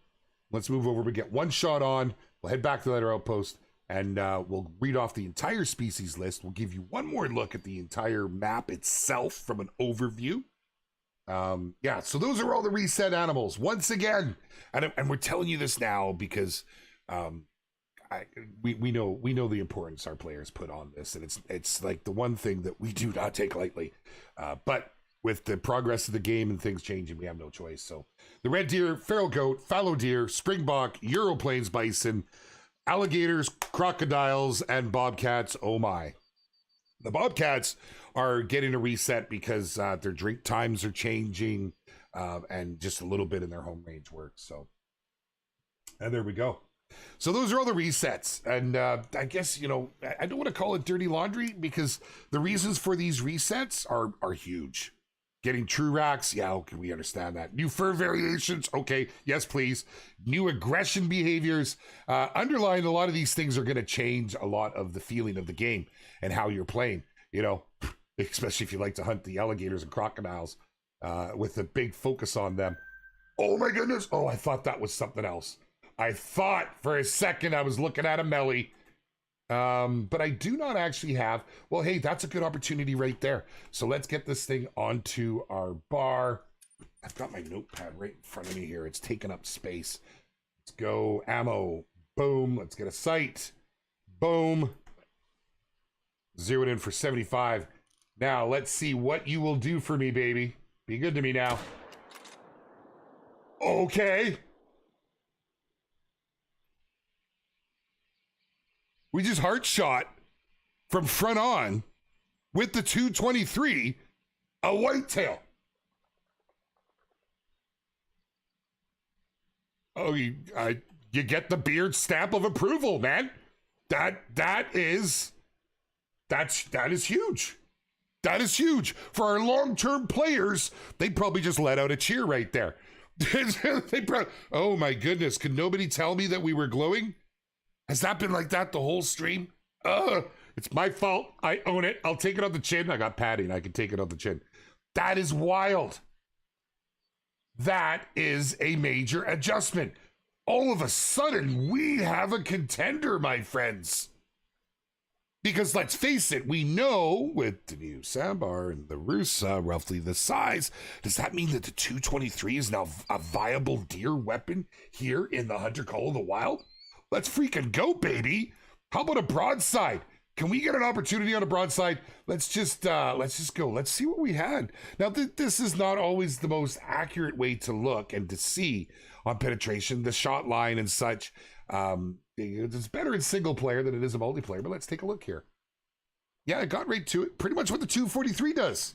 Speaker 1: Let's move over. We get one shot on. We'll head back to that outpost, and we'll read off the entire species list. We'll give you one more look at the entire map itself from an overview. Yeah, so those are all the reset animals. Once again, and we're telling you this now because we know the importance our players put on this, and it's like the one thing that we do not take lightly. But with the progress of the game and things changing, we have no choice. So the red deer, feral goat, fallow deer, springbok, Euro plains bison, alligators, crocodiles, and bobcats. Oh my. The bobcats are getting a reset because their drink times are changing and just a little bit in their home range work. So, and there we go. So those are all the resets. And I guess, I don't want to call it dirty laundry because the reasons for these resets are huge. Getting true racks, yeah, okay, we understand that. New fur variations, okay, yes, please. New aggression behaviors. Underlying a lot of these things are going to change a lot of the feeling of the game and how you're playing, especially if you like to hunt the alligators and crocodiles with a big focus on them. Oh my goodness. Oh, I thought that was something else. I thought for a second I was looking at a Melly. But I do not actually have. Well, hey, that's a good opportunity right there. So let's get this thing onto our bar. I've got my notepad right in front of me here. It's taking up space. Let's go ammo. Boom. Let's get a sight. Boom. Zero it in for 75. Now let's see what you will do for me, baby. Be good to me now. Okay. We just heart shot from front on with the 223 a whitetail. Oh, you get the beard stamp of approval, man. That is huge. That is huge for our long-term players. They probably just let out a cheer right there. Oh my goodness. Could nobody tell me that we were glowing? Has that been like that the whole stream? It's my fault. I own it. I'll take it on the chin. I got padding. I can take it on the chin. That is wild. That is a major adjustment. All of a sudden, we have a contender, my friends. Because let's face it, we know with the new Sambar and the Rusa roughly the size, does that mean that the 223 is now a viable deer weapon here in the Hunter Call of the Wild? Let's freaking go, baby. How about a broadside? Can we get an opportunity on a broadside? Let's just go. Let's see what we had. Now, this is not always the most accurate way to look and to see on penetration, the shot line and such. It's better in single player than it is a multiplayer, but let's take a look here. Yeah, it got right to it. Pretty much what the 243 does.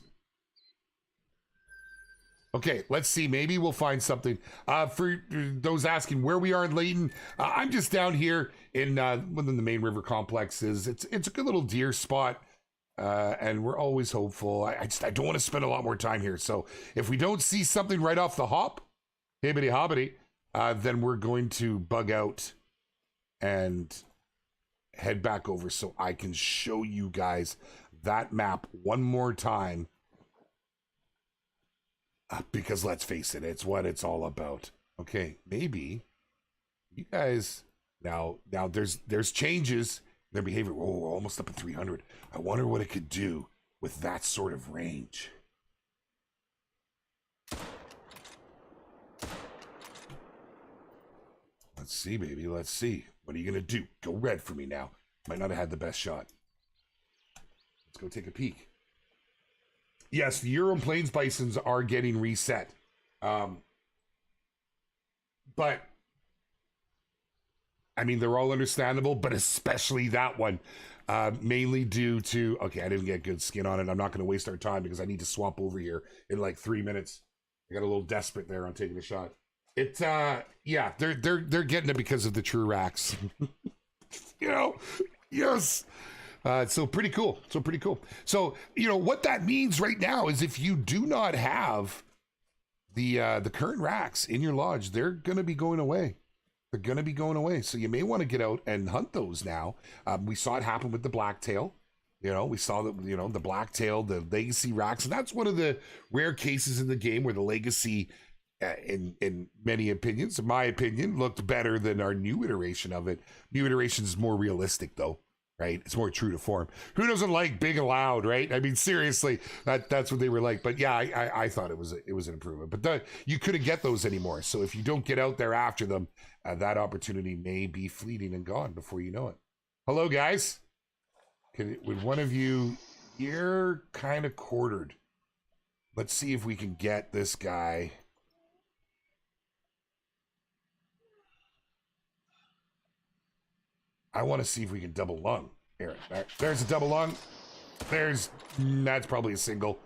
Speaker 1: Okay, let's see. Maybe we'll find something. For those asking where we are in Layton, I'm just down here in within the main river complexes. It's a good little deer spot, and we're always hopeful. I don't want to spend a lot more time here. So if we don't see something right off the hop, hibbity hobbity, then we're going to bug out and head back over so I can show you guys that map one more time. Because let's face it, it's what it's all about. Okay, maybe you guys now there's changes in their behavior. Oh, we're almost up at 300. I wonder what it could do with that sort of range. Let's see, baby. Let's see. What are you gonna do? Go red for me now. Might not have had the best shot. Let's go take a peek. Yes, the Ural Plains Bisons are getting reset. But, I mean, they're all understandable, but especially that one. Mainly due to, okay, I didn't get good skin on it. I'm not going to waste our time because I need to swap over here in like 3 minutes. I got a little desperate there on taking a shot. It's, yeah, they're getting it because of the true racks. You know, yes. So pretty cool. So, you know, what that means right now is if you do not have the current racks in your lodge, they're going to be going away. They're going to be going away. So you may want to get out and hunt those now. We saw it happen with the blacktail. You know, we saw that, you know, the blacktail, the legacy racks. And that's one of the rare cases in the game where the legacy, in many opinions, in my opinion, looked better than our new iteration of it. New iteration is more realistic, though. Right, it's more true to form. Who doesn't like big and loud, right? I mean, seriously, that's what they were like. But yeah, I thought it was an improvement. But you couldn't get those anymore. So if you don't get out there after them, that opportunity may be fleeting and gone before you know it. Hello, guys. Would one of you? You're kind of quartered. Let's see if we can get this guy. I want to see if we can double lung. Here, there's a double lung. That's probably a single.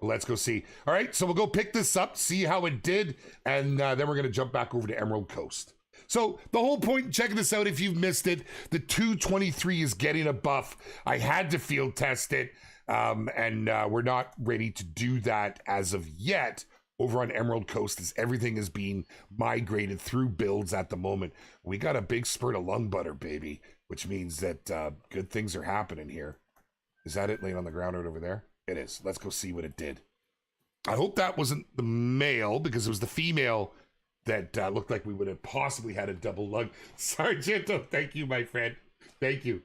Speaker 1: Let's go see. All right, so we'll go pick this up, see how it did, and then we're going to jump back over to Emerald Coast. So the whole point in checking this out, if you've missed it, the 223 is getting a buff. I had to field test it, and we're not ready to do that as of yet. Over on Emerald Coast, as everything is being migrated through builds at the moment. We got a big spurt of lung butter, baby, which means that good things are happening here. Is that it laying on the ground right over there? It is. Let's go see what it did. I hope that wasn't the male, because it was the female that looked like we would have possibly had a double lung. Sargento, thank you, my friend. Thank you.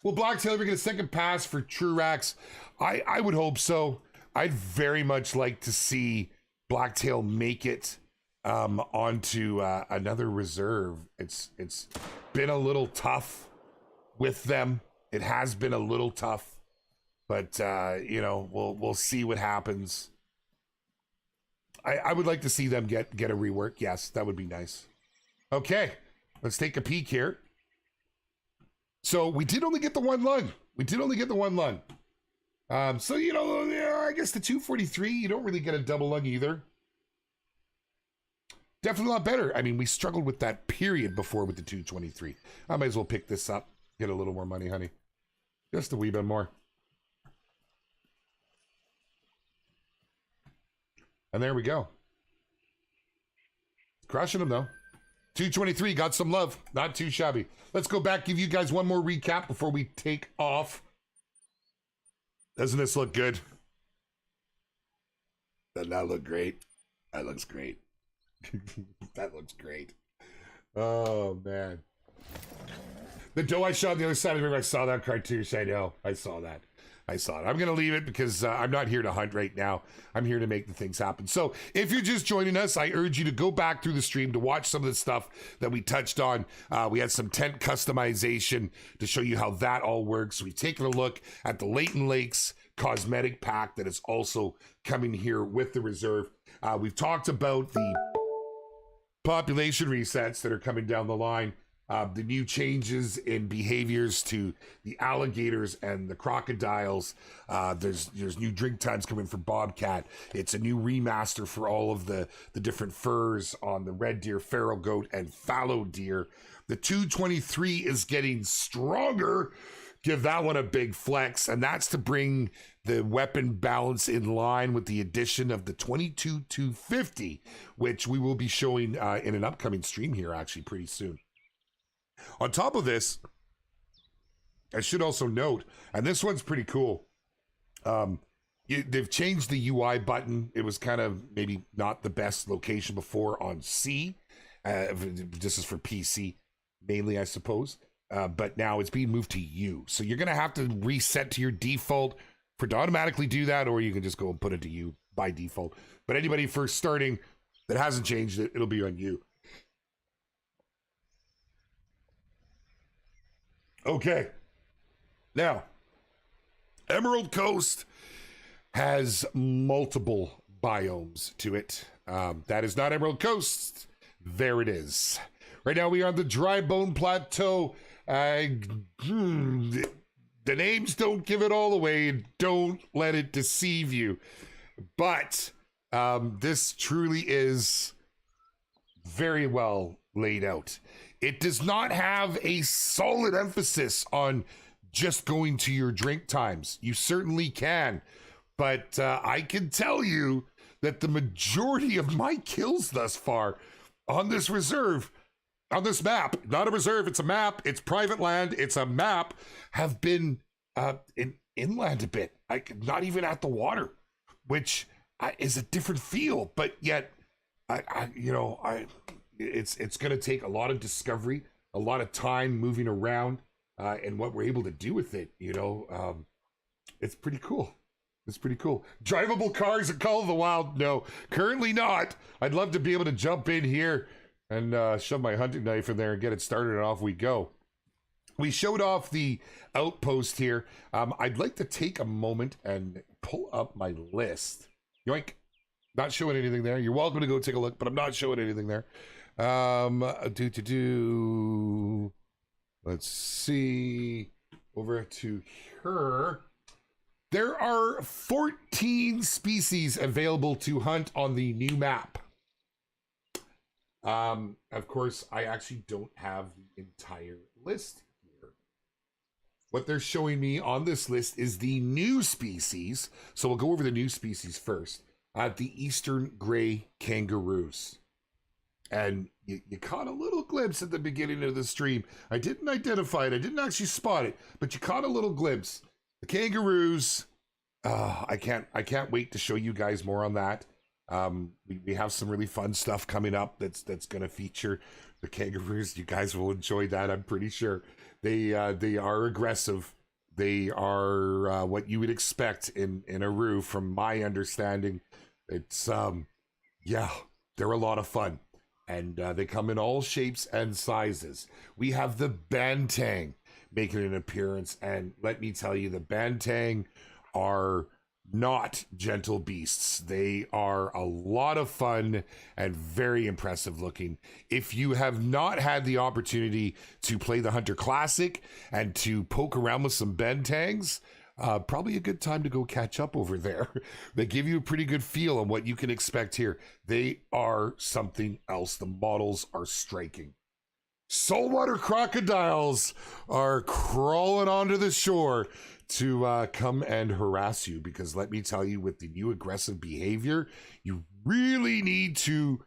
Speaker 1: Will Blacktail ever get a second pass for True Racks? I would hope so. I'd very much like to see Blacktail make it onto another reserve. It's been a little tough with them. It has been a little tough, but you know, we'll see what happens. I would like to see them get a rework. Yes, that would be nice. Okay, let's take a peek here. So we did only get the one lung. So, you know, I guess the 243, you don't really get a double lung either. Definitely a lot better. I mean, we struggled with that period before with the 223. I might as well pick this up, get a little more money, honey. Just a wee bit more. And there we go. Crushing them, though. 223 got some love. Not too shabby. Let's go back, give you guys one more recap before we take off. Doesn't this look good? Doesn't that look great? That looks great. That looks great. Oh, man. The doe I shot on the other side of the river, I saw that cartouche. I know. I saw that. I saw it. I'm going to leave it because I'm not here to hunt right now. I'm here to make the things happen. So if you're just joining us, I urge you to go back through the stream to watch some of the stuff that we touched on. We had some tent customization to show you how that all works. We've taken a look at the Leighton Lakes cosmetic pack that is also coming here with the reserve. We've talked about the population resets that are coming down the line. The new changes in behaviors to the alligators and the crocodiles. There's new drink times coming for bobcat. It's a new remaster for all of the different furs on the red deer, feral goat, and fallow deer. The 223 is getting stronger. Give that one a big flex, and that's to bring the weapon balance in line with the addition of the 22-250, which we will be showing in an upcoming stream here actually pretty soon. On top of this, I should also note, and this one's pretty cool, they've changed the UI button. It was kind of maybe not the best location before on C. This is for PC, mainly, I suppose. But now it's being moved to U. So you're going to have to reset to your default for to automatically do that, or you can just go and put it to U by default. But anybody first starting that hasn't changed it, it'll be on U. Okay, now, Emerald Coast has multiple biomes to it. That is not Emerald Coast. There it is. Right now we are on the Dry Bone Plateau. The names don't give it all away. Don't let it deceive you. But this truly is very well laid out. It does not have a solid emphasis on just going to your drink times. You certainly can. But I can tell you that the majority of my kills thus far on this reserve, on this map, not a reserve, it's a map, it's private land, it's a map, have been in inland a bit. Not even at the water, which is a different feel. But yet, it's going to take a lot of discovery, a lot of time moving around, and what we're able to do with it. It's pretty cool. It's pretty cool. Drivable cars at Call of the Wild? No, currently not. I'd love to be able to jump in here and shove my hunting knife in there and get it started, and off we go. We showed off the outpost here. I'd like to take a moment and pull up my list. Yoink. Not showing anything there. You're welcome to go take a look, but I'm not showing anything there. Let's see. Over to her. There are 14 species available to hunt on the new map. Of course, I actually don't have the entire list here. What they're showing me on this list is the new species. So we'll go over the new species first. The eastern gray kangaroos. And you caught a little glimpse at the beginning of the stream. I didn't identify it. I didn't actually spot it, but you caught a little glimpse. The kangaroos. I can't wait to show you guys more on that. We have some really fun stuff coming up that's going to feature the kangaroos. You guys will enjoy that, I'm pretty sure. They are aggressive. They are what you would expect in a roo, from my understanding. It's they're a lot of fun. And they come in all shapes and sizes. We have the bantang making an appearance. And let me tell you, the bantang are not gentle beasts. They are a lot of fun and very impressive looking. If you have not had the opportunity to play the Hunter Classic and to poke around with some bantangs, probably a good time to go catch up over there. They give you a pretty good feel on what you can expect here. They are something else. The models are striking. Saltwater crocodiles are crawling onto the shore to come and harass you, because let me tell you, with the new aggressive behavior, you really need to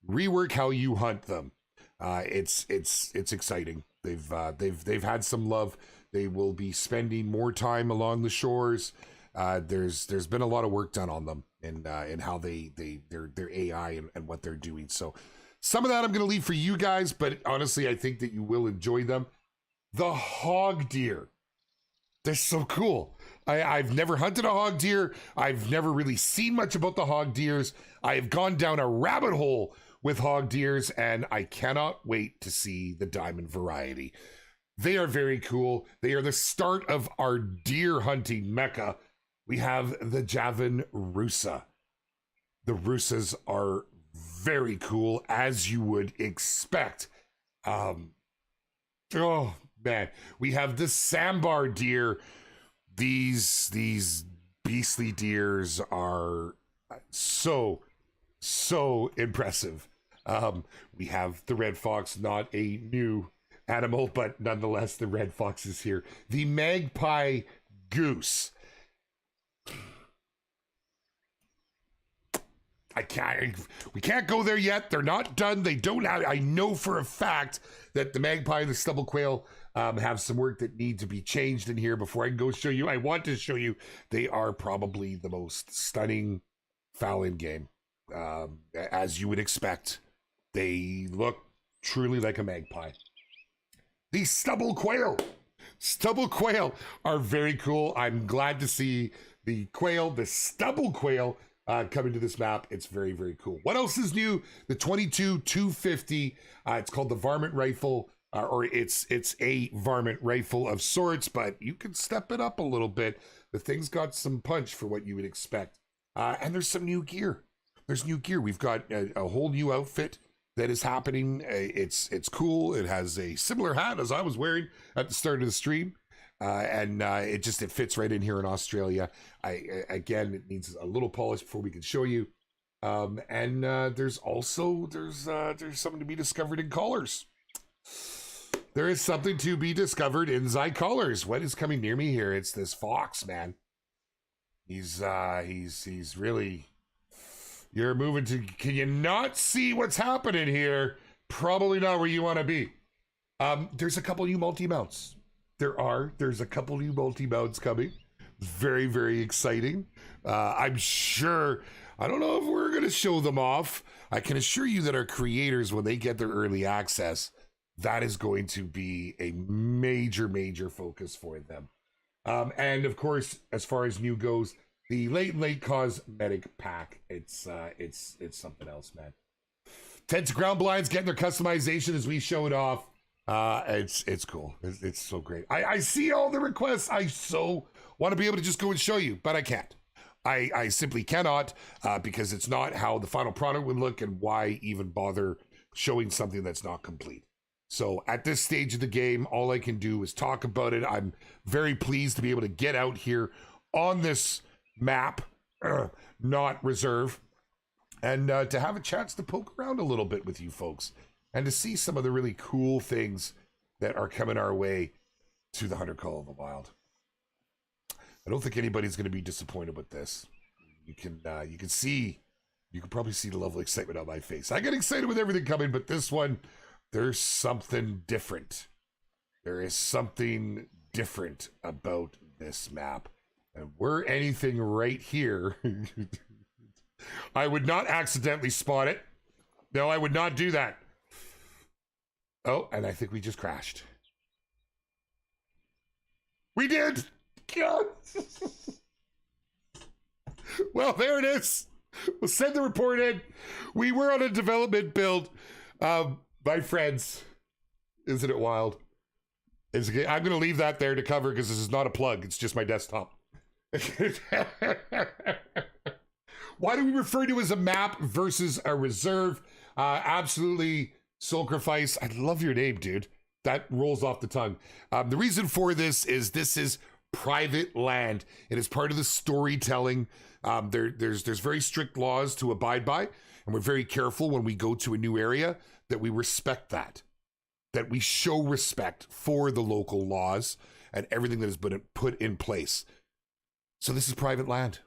Speaker 1: rework how you hunt them. It's exciting. They've had some love. They will be spending more time along the shores. There's been a lot of work done on them and how their AI and what they're doing. So some of that I'm going to leave for you guys, but honestly, I think that you will enjoy them. The hog deer. They're so cool. I've never hunted a hog deer. I've never really seen much about the hog deers. I have gone down a rabbit hole with hog deers, and I cannot wait to see the diamond variety. They are very cool. They are the start of our deer hunting mecca. We have the Javan Rusa. The Rusas are very cool, as you would expect. Oh man, we have the sambar deer. These beastly deers are so impressive. We have the red fox, not a new animal, but nonetheless, the red fox is here. The magpie goose. We can't go there yet. They're not done. They don't have, I know for a fact that the magpie and the stubble quail have some work that need to be changed in here before I can go show you. I want to show you. They are probably the most stunning fowl in game. As you would expect. They look truly like a magpie. The stubble quail. Stubble quail are very cool. I'm glad to see the quail, the stubble quail, coming to this map. It's very, very cool. What else is new? The 22-250. It's called the varmint rifle, or it's a varmint rifle of sorts, but you can step it up a little bit. The thing's got some punch for what you would expect. And there's some new gear. There's new gear. We've got a whole new outfit that is happening. It's cool. It has a similar hat as I was wearing at the start of the stream. And it fits right in here in Australia. Again, it needs a little polish before we can show you. And there's something to be discovered in collars. There is something to be discovered in Zy collars. What is coming near me here? It's this fox, man. He's really. You're moving to. Can you not see what's happening here? Probably not where you want to be. There's a couple new multi-mounts. There's a couple new multi-mounts coming. Very, very exciting. I'm sure, I don't know if we're going to show them off. I can assure you that our creators, when they get their early access, that is going to be a major, major focus for them. And of course, as far as new goes, the late cosmetic pack. It's something else, man. Tents ground blinds getting their customization as we showed off. It's cool. It's so great. I see all the requests. I so want to be able to just go and show you, but I can't. I simply cannot because it's not how the final product would look, and why even bother showing something that's not complete. So at this stage of the game, all I can do is talk about it. I'm very pleased to be able to get out here on this map, not reserve, and to have a chance to poke around a little bit with you folks and to see some of the really cool things that are coming our way to the Hunter Call of the Wild. I don't think anybody's going to be disappointed with this. You can probably see the level of excitement on my face. I get excited with everything coming, but this one, there's something different. There is something different about this map. And were anything right here, I would not accidentally spot it. No, I would not do that. Oh, and I think we just crashed. We did! God. Well, there it is. We'll send the report in. We were on a development build. My friends, isn't it wild? I'm going to leave that there to cover because this is not a plug. It's just my desktop. Why do we refer to it as a map versus a reserve? Absolutely, Soulcrifice. I love your name, dude. That rolls off the tongue. The reason for this is private land. It is part of the storytelling. There's very strict laws to abide by, and we're very careful when we go to a new area that we respect that we show respect for the local laws and everything that has been put in place. So this is private land.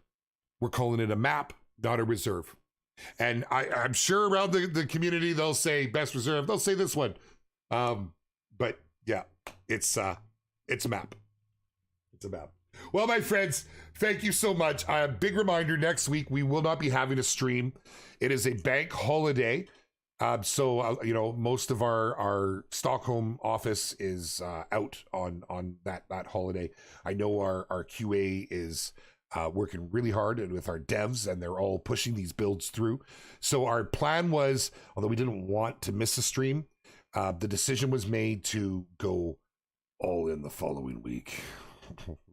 Speaker 1: We're calling it a map, not a reserve. And I'm sure around the community they'll say best reserve. They'll say this one. But yeah, it's a map. It's a map. Well, my friends, thank you so much. A big reminder, next week we will not be having a stream. It is a bank holiday. So you know, most of our Stockholm office is out on that holiday. I know our QA is working really hard and with our devs, and they're all pushing these builds through. So our plan was, although we didn't want to miss a stream, the decision was made to go all in the following week.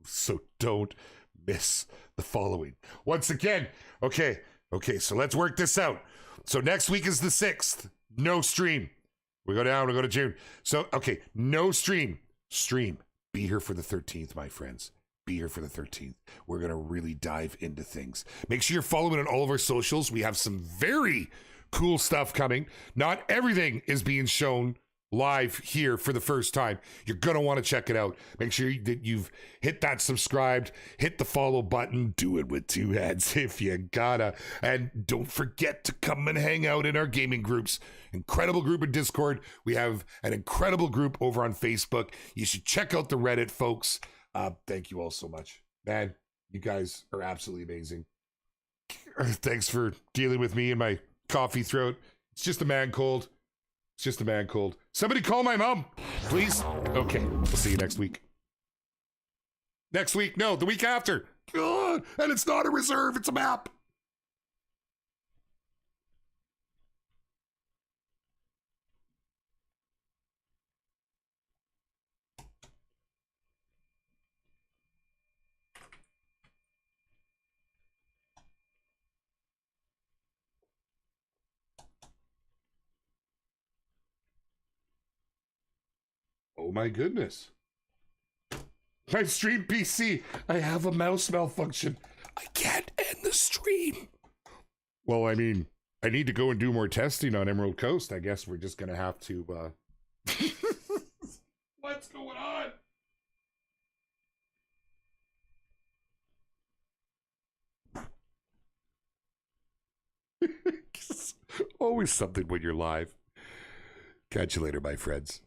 Speaker 1: So don't miss the following. Once again, okay, so let's work this out. So next week is the 6th. No stream. We go down, we go to June. So, okay, no stream. Be here for the 13th, my friends. Be here for the 13th. We're going to really dive into things. Make sure you're following on all of our socials. We have some very cool stuff coming. Not everything is being shown live here for the first time. You're going to want to check it out. Make sure that you've hit that subscribed, hit the follow button, do it with two hands if you gotta. And don't forget to come and hang out in our gaming groups. Incredible group in Discord. We have an incredible group over on Facebook. You should check out the Reddit, folks. Thank you all so much. Man, you guys are absolutely amazing. Thanks for dealing with me and my coffee throat. It's just a man cold. It's just a man cold. Somebody call my mom, please. Okay, we'll see you next week. Next week? No, the week after. God, and it's not a reserve, it's a map. Oh my goodness. My stream PC. I have a mouse malfunction. I can't end the stream. Well, I mean, I need to go and do more testing on Emerald Coast. I guess we're just going to have to... What's going on? Always something when you're live. Catch you later, my friends.